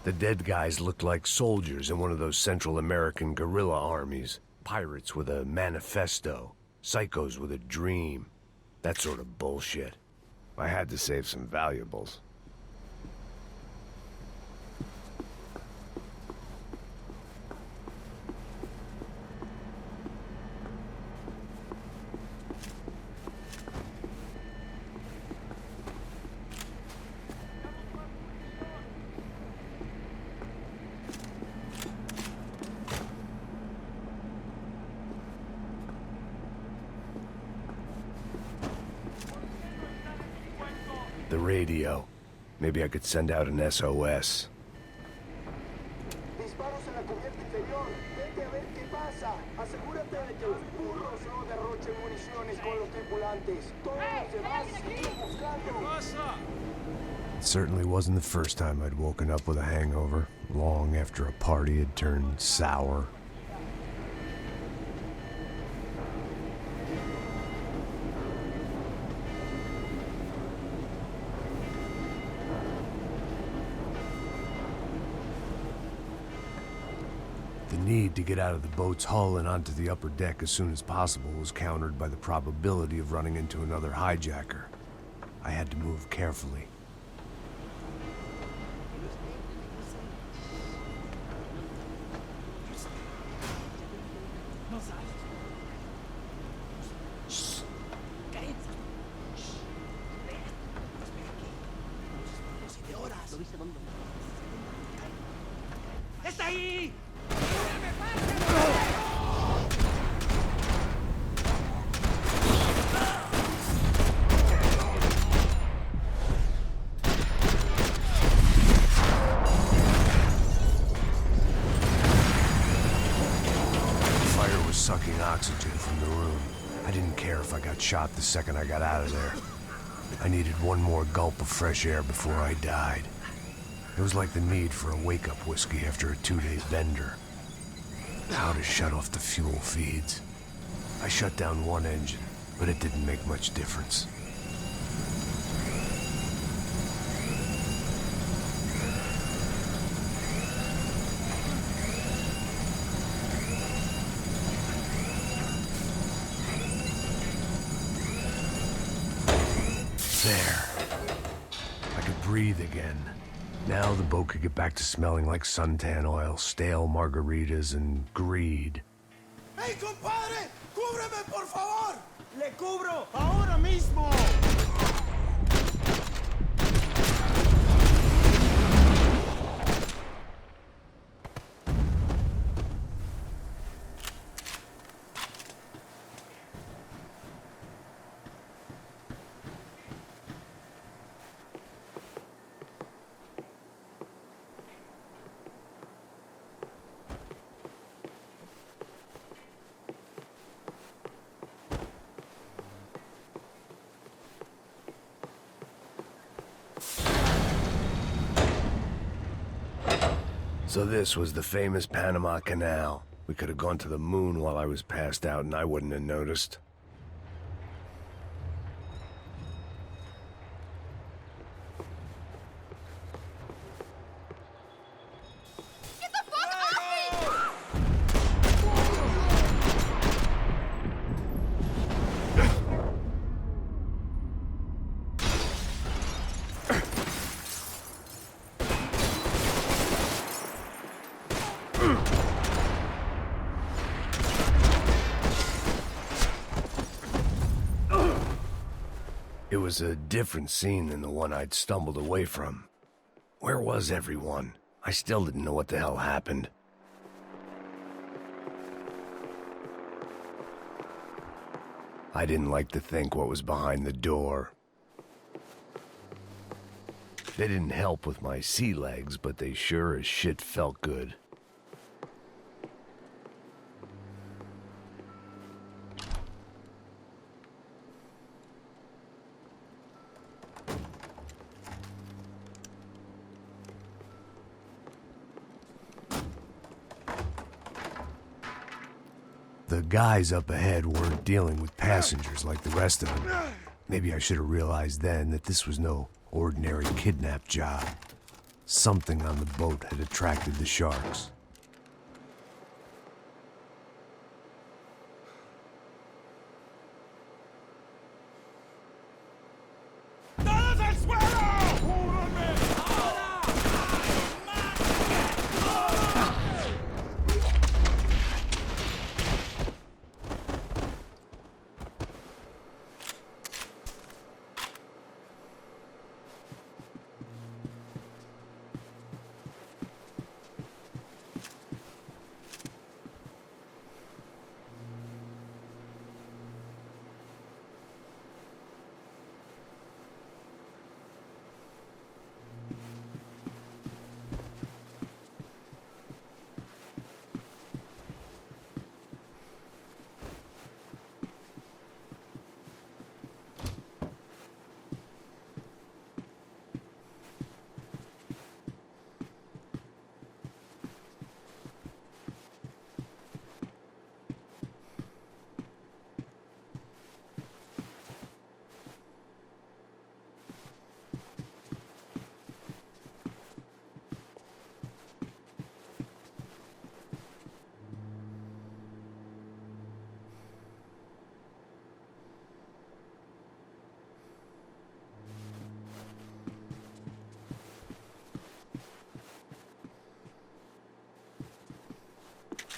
The dead guys looked like soldiers in one of those Central American guerrilla armies. Pirates with a manifesto. Psychos with a dream. That sort of bullshit. I had to save some valuables. The radio. Maybe I could send out an SOS. Disparos en la cubierta inferior. Vete a ver qué pasa. Asegúrate de que los burros no derrochen municiones con los tripulantes. Todos los demás siguen buscando. It certainly wasn't the first time I'd woken up with a hangover, long after a party had turned sour. The need to get out of the boat's hull and onto the upper deck as soon as possible was countered by the probability of running into another hijacker. I had to move carefully. ¡Está ahí! Sucking oxygen from the room. I didn't care if I got shot the second I got out of there. I needed one more gulp of fresh air before I died. It was like the need for a wake-up whiskey after a 2-day bender. How to shut off the fuel feeds. I shut down one engine, but it didn't make much difference. There. I could breathe again. Now the boat could get back to smelling like suntan oil, stale margaritas, and greed. ¡Hey, compadre! ¡Cúbreme, por favor! ¡Le cubro ahora mismo! So this was the famous Panama Canal. We could have gone to the moon while I was passed out and I wouldn't have noticed. It was a different scene than the one I'd stumbled away from. Where was everyone? I still didn't know what the hell happened. I didn't like to think what was behind the door. They didn't help with my sea legs, but they sure as shit felt good. The guys up ahead weren't dealing with passengers like the rest of them. Maybe I should have realized then that this was no ordinary kidnap job. Something on the boat had attracted the sharks. ¡Todos al suelo! ¡Cúbranme! ¡Ahora!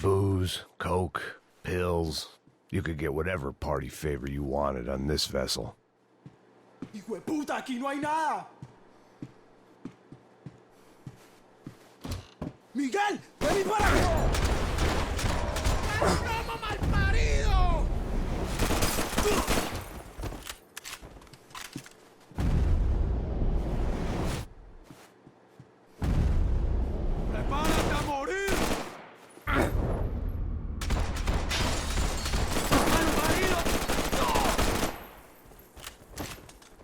Booze, coke, pills. You could get whatever party favor you wanted on this vessel. ¡Hijo de puta! ¡Aquí no hay nada! ¡Miguel! ¡Vení para acá! ¡Broma, malparido! ¡Prepárate a morir! ¡Malparido!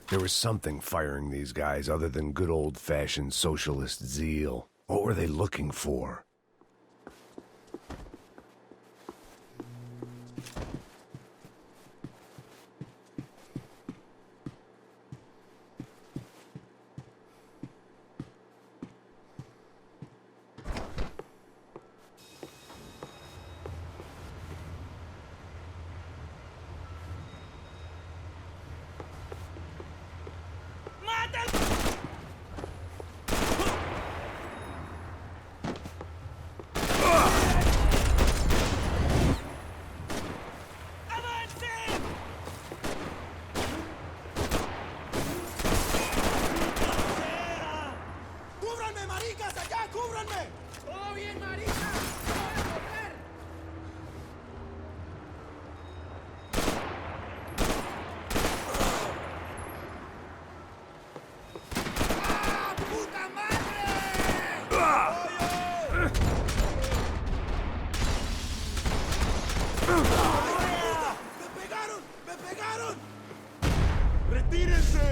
There was something firing these guys other than good old-fashioned socialist zeal. What were they looking for? ¡Cúbranme, maricas! ¡Allá, cúbranme! ¡Todo bien, marica! ¡No voy a correr! ¡Ah, puta madre! ¡Me pegaron! ¡Me pegaron! ¡Retírense!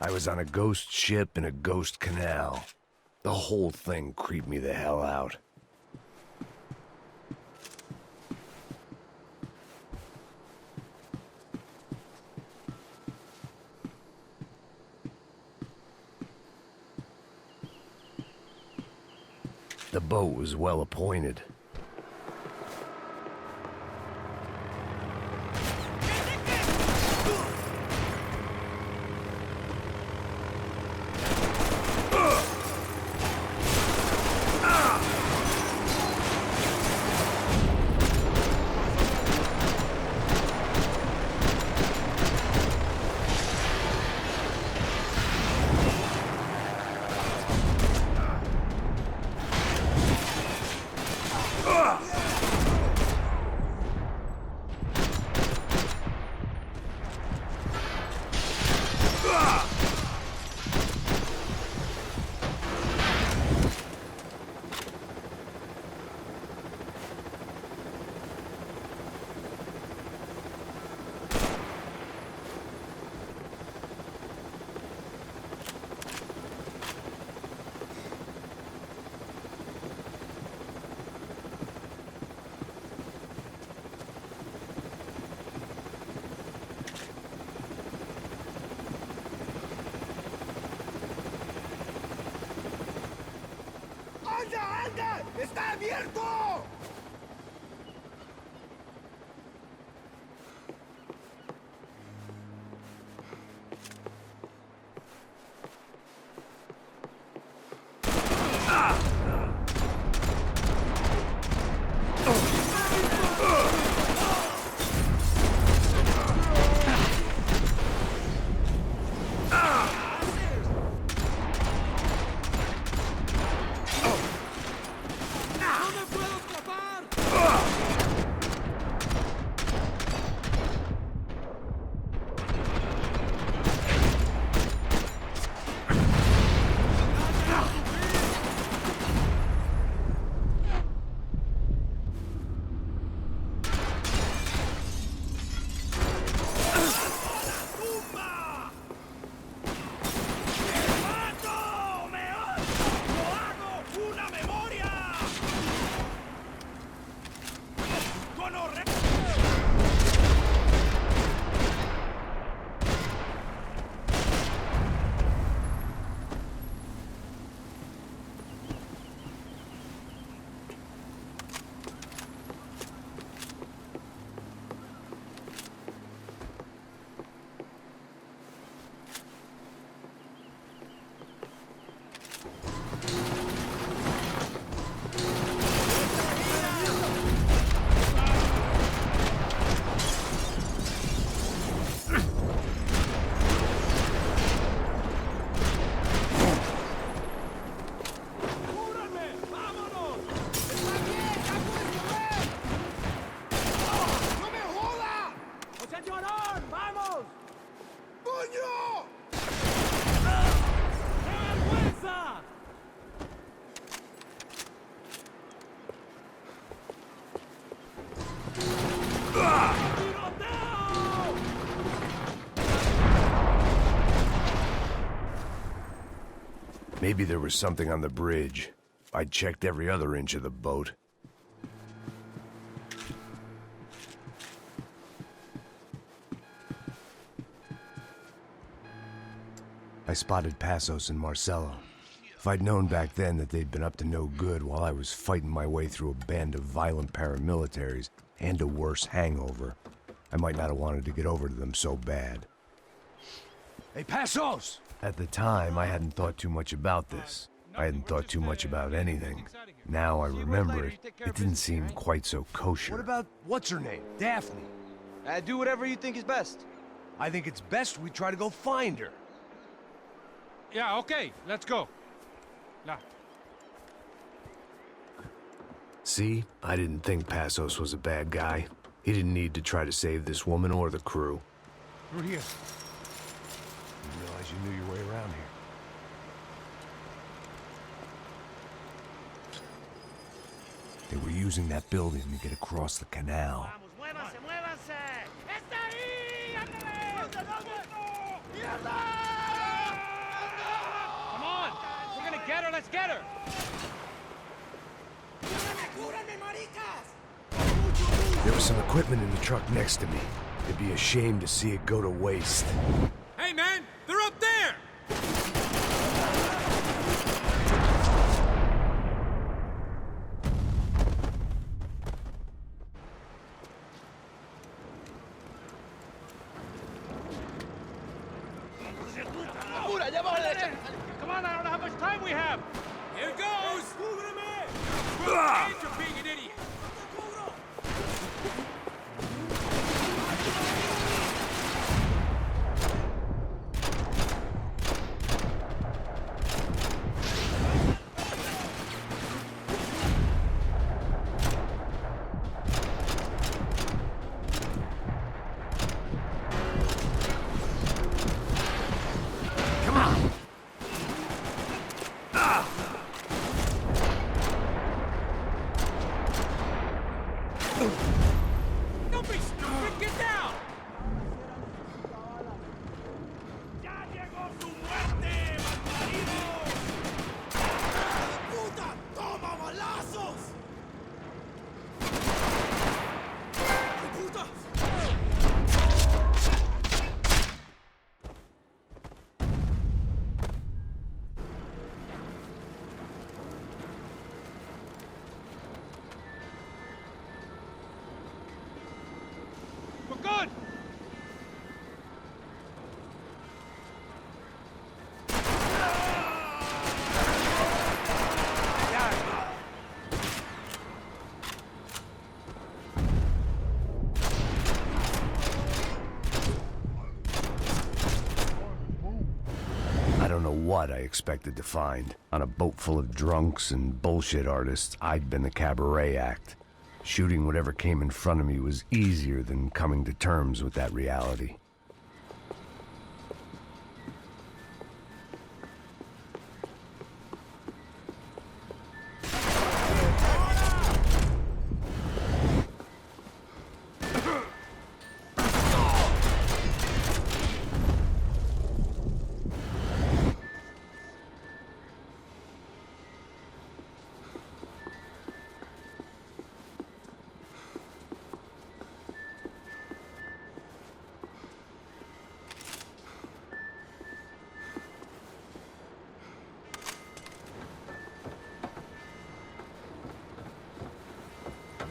I was on a ghost ship in a ghost canal. The whole thing creeped me the hell out. The boat was well appointed. ¡Está abierto! Maybe there was something on the bridge. I checked every other inch of the boat. I spotted Passos and Marcelo. If I'd known back then that they'd been up to no good while I was fighting my way through a band of violent paramilitaries and a worse hangover, I might not have wanted to get over to them so bad. Hey, Passos! At the time, I hadn't thought too much about this. I hadn't thought too much about anything. Now I remember it, it didn't seem quite so kosher. What about, what's her name? Daphne. Do whatever you think is best. I think it's best we try to go find her. Yeah, okay, let's go. Now. See? I didn't think Passos was a bad guy. He didn't need to try to save this woman or the crew. Through here. Didn't realize you knew your way around here. They were using that building to get across the canal. ¡Muévanse, muévanse! ¡Está ahí! ¡Ándale! ¡Mierda! Come on! We're gonna get her, let's get her! ¡Cúrame, maricas! There was some equipment in the truck next to me. It'd be a shame to see it go to waste. Hey man, they're up there! Come on, I don't know how much time we have! Here goes! You're being an idiot! know what I expected to find. On a boat full of drunks and bullshit artists, I'd been the cabaret act. Shooting whatever came in front of me was easier than coming to terms with that reality.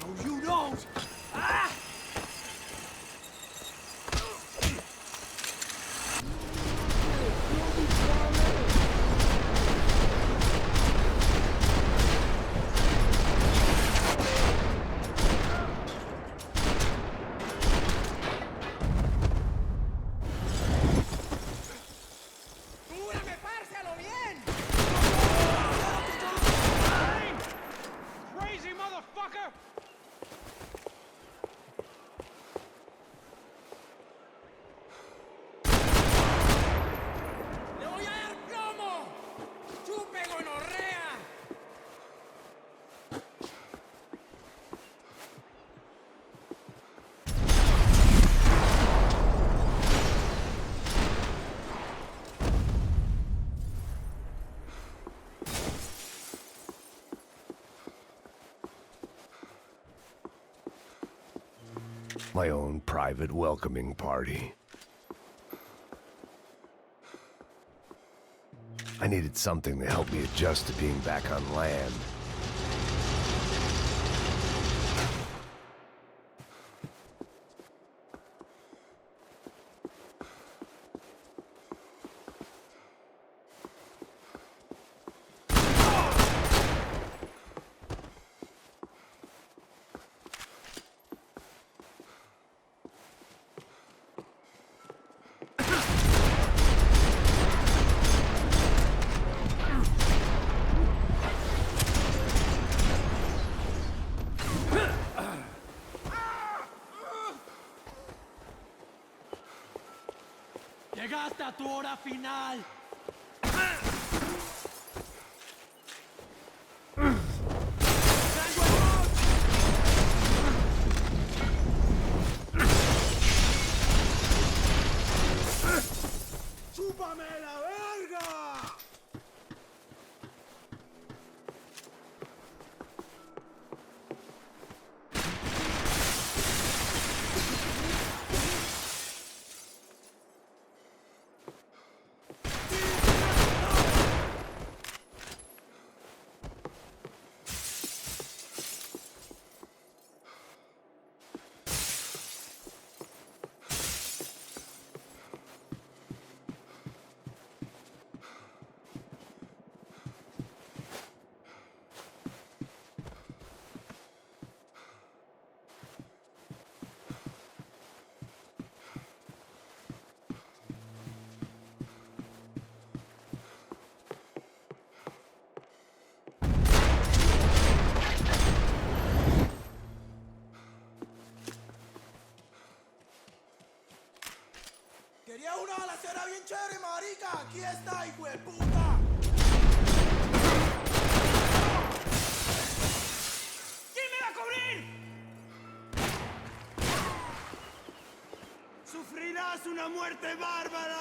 No, you don't! Ah! ¡Cúbrame, parce, a lo bien! Crazy motherfucker! ¡Le voy a dar plomo! ¡Chupe, gonorrea! My own private welcoming party. I needed something to help me adjust to being back on land. Llegaste a tu hora final. ¡Chúpame la verga! Quería una balacera bien chévere, marica. Aquí está, hijo de puta. ¿Quién me va a cubrir? Sufrirás una muerte bárbara.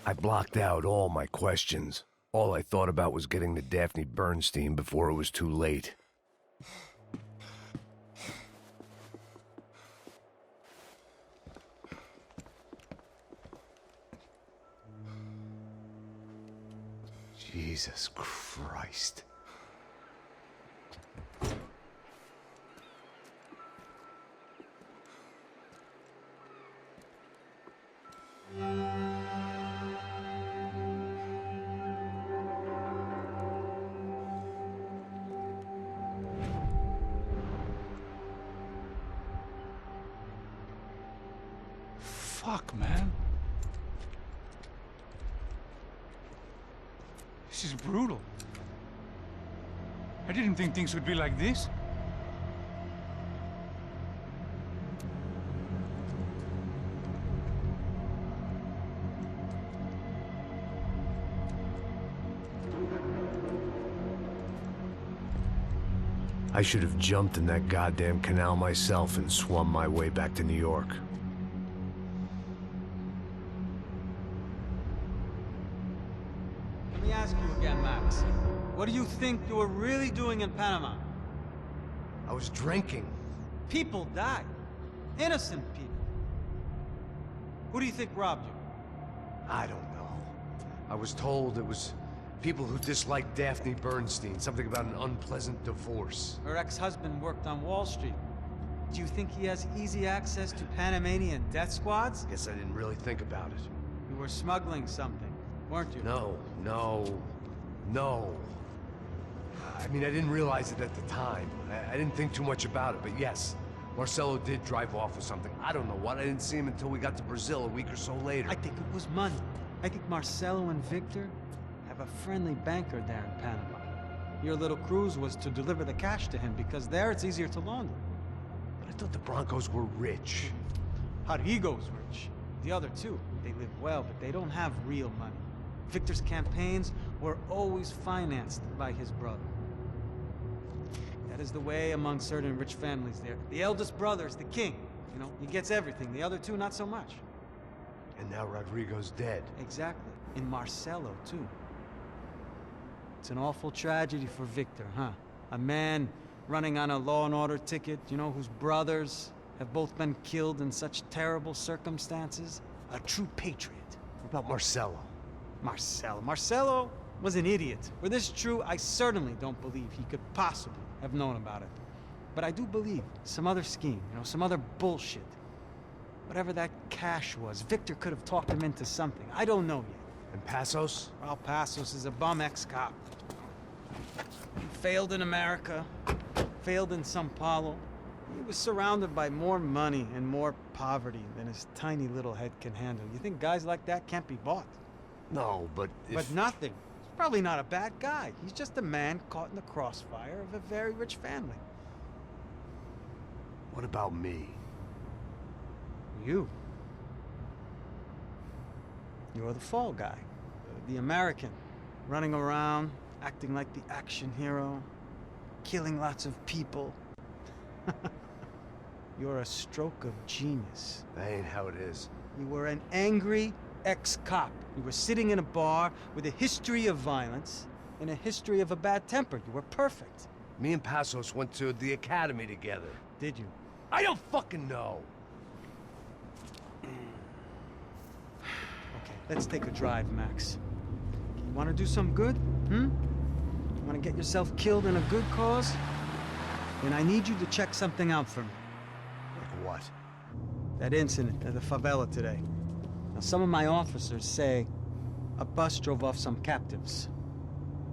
I blocked out all my questions. All I thought about was getting to Daphne Bernstein before it was too late. Jesus Christ. Fuck, man. This is brutal. I didn't think things would be like this. I should have jumped in that goddamn canal myself and swum my way back to New York. Let me ask you again, Max. What do you think you were really doing in Panama? I was drinking. People died. Innocent people. Who do you think robbed you? I don't know. I was told it was people who disliked Daphne Bernstein, something about an unpleasant divorce. Her ex-husband worked on Wall Street. Do you think he has easy access to Panamanian death squads? Guess I didn't really think about it. You were smuggling something, weren't you? No. I mean, I didn't realize it at the time. I didn't think too much about it, but yes, Marcelo did drive off with something. I don't know what. I didn't see him until we got to Brazil a week or so later. I think it was money. I think Marcelo and Victor have a friendly banker there in Panama. Your little cruise was to deliver the cash to him because there it's easier to launder. But I thought the Broncos were rich. Rodrigo's rich. The other two, they live well, but they don't have real money. Victor's campaigns were always financed by his brother. That is the way among certain rich families there. The eldest brother is the king. You know, he gets everything. The other two, not so much. And now Rodrigo's dead. Exactly. And Marcelo, too. It's an awful tragedy for Victor, huh? A man running on a law and order ticket, you know, whose brothers have both been killed in such terrible circumstances. A true patriot. What about Marcelo? Marcelo was an idiot. Were this true, I certainly don't believe he could possibly have known about it. But I do believe some other scheme, you know, some other bullshit. Whatever that cash was, Victor could have talked him into something. I don't know yet. And Passos? Well, Passos is a bum ex-cop. He failed in America, failed in Sao Paulo. He was surrounded by more money and more poverty than his tiny little head can handle. You think guys like that can't be bought? No, but if... But nothing. He's probably not a bad guy. He's just a man caught in the crossfire of a very rich family. What about me? You. You're the fall guy. The American. Running around, acting like the action hero. Killing lots of people. You're a stroke of genius. That ain't how it is. You were an angry ex-cop. You were sitting in a bar with a history of violence and a history of a bad temper. You were perfect. Me and Passos went to the academy together. Did you? I don't fucking know. Okay, let's take a drive, Max. You want to do some good? You want to get yourself killed in a good cause? Then I need you to check something out for me. Like what? That incident at the favela today. Now, some of my officers say a bus drove off some captives.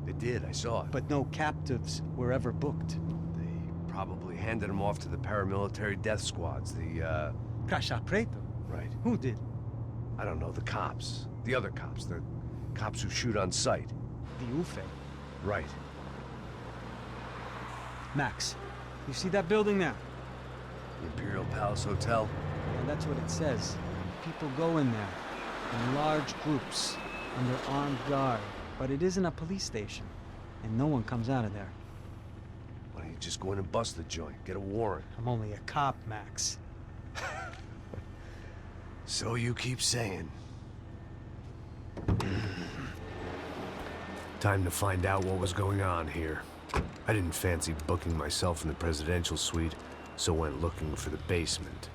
They did, I saw it. But no captives were ever booked. They probably handed them off to the paramilitary death squads, the, Caixa Preto? Right. Who did? I don't know, the cops. The other cops, the cops who shoot on sight. The UFE. Right. Max, you see that building there? The Imperial Palace Hotel? And that's what it says. People go in there in large groups under armed guard. But it isn't a police station, and no one comes out of there. Why don't you just go in and bust the joint, get a warrant? I'm only a cop, Max. So you keep saying. Time to find out what was going on here. I didn't fancy booking myself in the presidential suite, so went looking for the basement.